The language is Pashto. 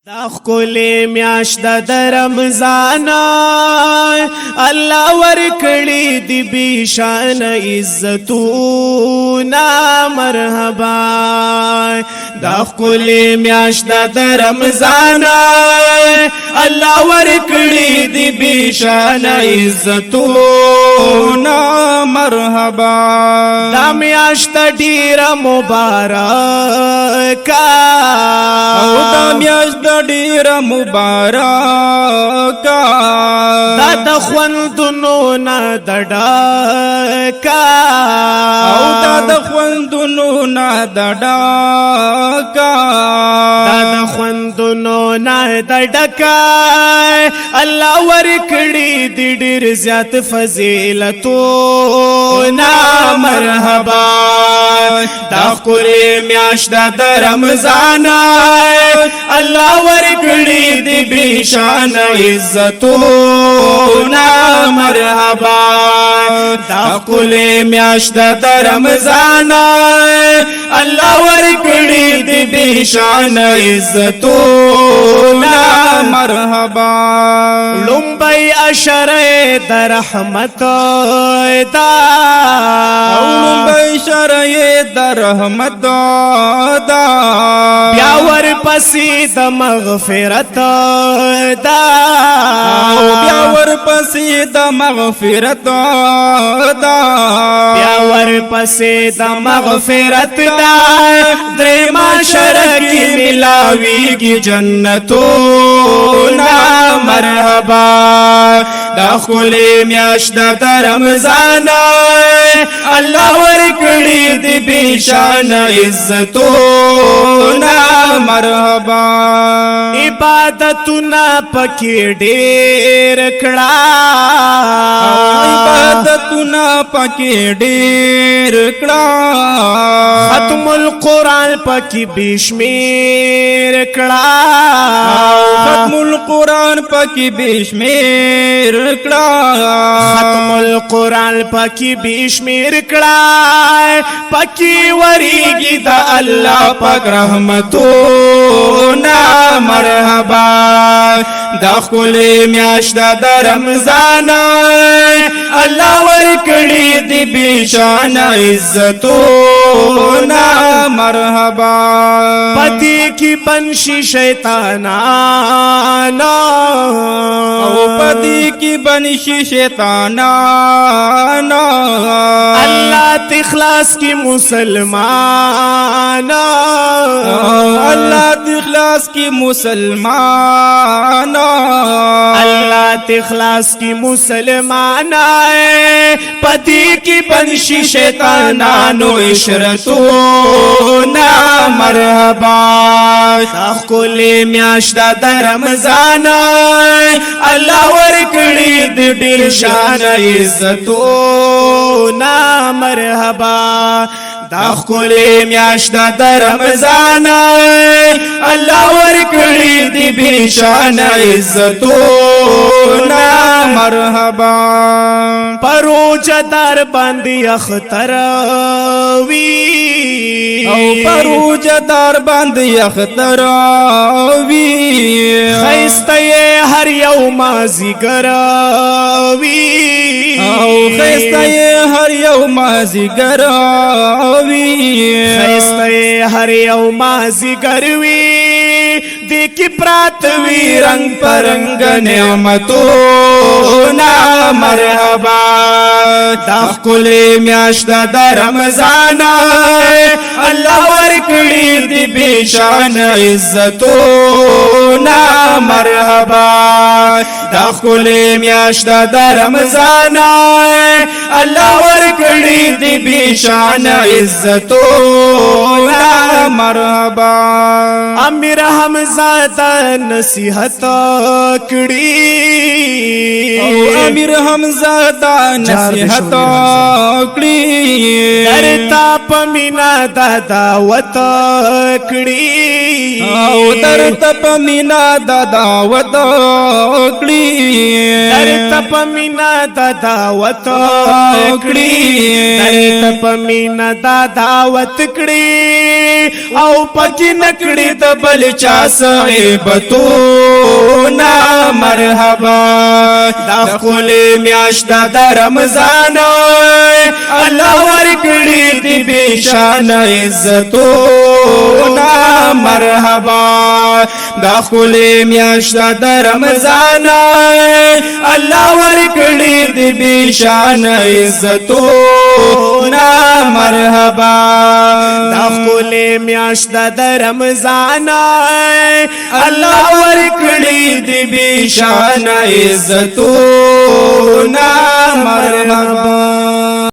تخکلی میاشت د رمضان الله ورکړي دی بیشان عزتونا مرحبا تخکلی میاشت د رمضان الله ورکړي دی بیشان عزتونا مرحبا دا میاشت ډیر مبارک او دا میاشت ډیر مبارک دا د خوندونو نه د ډکا او دا د خوندونو نه د ډکا دا د خوندونو نه د ډکا الله ورکړي دی ډیر زیات فضیلتونه مرحبا دا خوري میاشت د رمضان الله ورکړي دی بیشان عزتونا مرحبا دا خوري میاشت د رمضان الله ورکړي دی بیشان عزتونا مرحبا لمبي اشره د رحمت دا لمبي شرعي د رحمت دا بیا ور پسې د مغفرت دا بیا ور پسې د مغفرت دا بیا ور پسې د مغفرت دا درې معاشره کې ملاويږي جنتونه مرحبا دا خولي میاشت د رمضان الله ورکړي دی بیشان عزتونا مرحبا عبادتنا پکې ډېر کړه عبادتنا پکې ډېر کړه ختم القرآن پکې بشمیر کړه ختم القرآن پکې بشمیر کړه ختم القرآن پکې بشمیر کړه پکې وریږي د الله پاک رحمتونه مرحبا دا خولي میاشت د رمضان الله ورکړي دی بیشان عزتونا مرحبا پتی کی بنشي شیطانانا او پتی کی بنشي شیطانانا اللہ تخلاص کی مسلمان اللہ تخلاص کی مسلمان اللہ تخلاص کی مسلمان پتی کی بنشی شیطانانو عشرتونا مرحبا تخکلی میاشت د رمضان اللہ ورکړي دی ډیر شان عزتونا مرحبا دا خولي میاشت د رمضان الله ورکړي دی بیشان عزتونا مرحبا پروجه در باندې اختر وی او پروجه در باندې اختر وی خیسته هر یوم زیګر وی او خیسته هر یوم زیګر وی خیسته هر یوم زیګر وی دیکی پرات وی رنگ پرنگ نعمتونا مرحبا دا خولي میاشت د رمضان الله ورکړي دی بیشان عزتونا مرحبا دا خولي میاشت د رمضان الله ورکړي دی بیشان عزتونا مرحبا امیر حمزه نصیحت کړي امیر حمزه نصیحت کړي درتا پمینا دا دعوت کړي او درتا پمینا دا دعوت کړي درتا پمینا دا دعوت کړي درتا پمینا دا دعوت کړي او پکې نکړي د بل چا سره غیبتونا مرحبا دا خپل میاشت د رمضان الله ورکړي دی بشان عزتونا مرحبا دا خپل میاشت د رمضان الله ورکړي دی بشان عزتونا مرحبا دا خپل میاشت د رمضان الله ورکړي دی بشان عزتونا مرحبا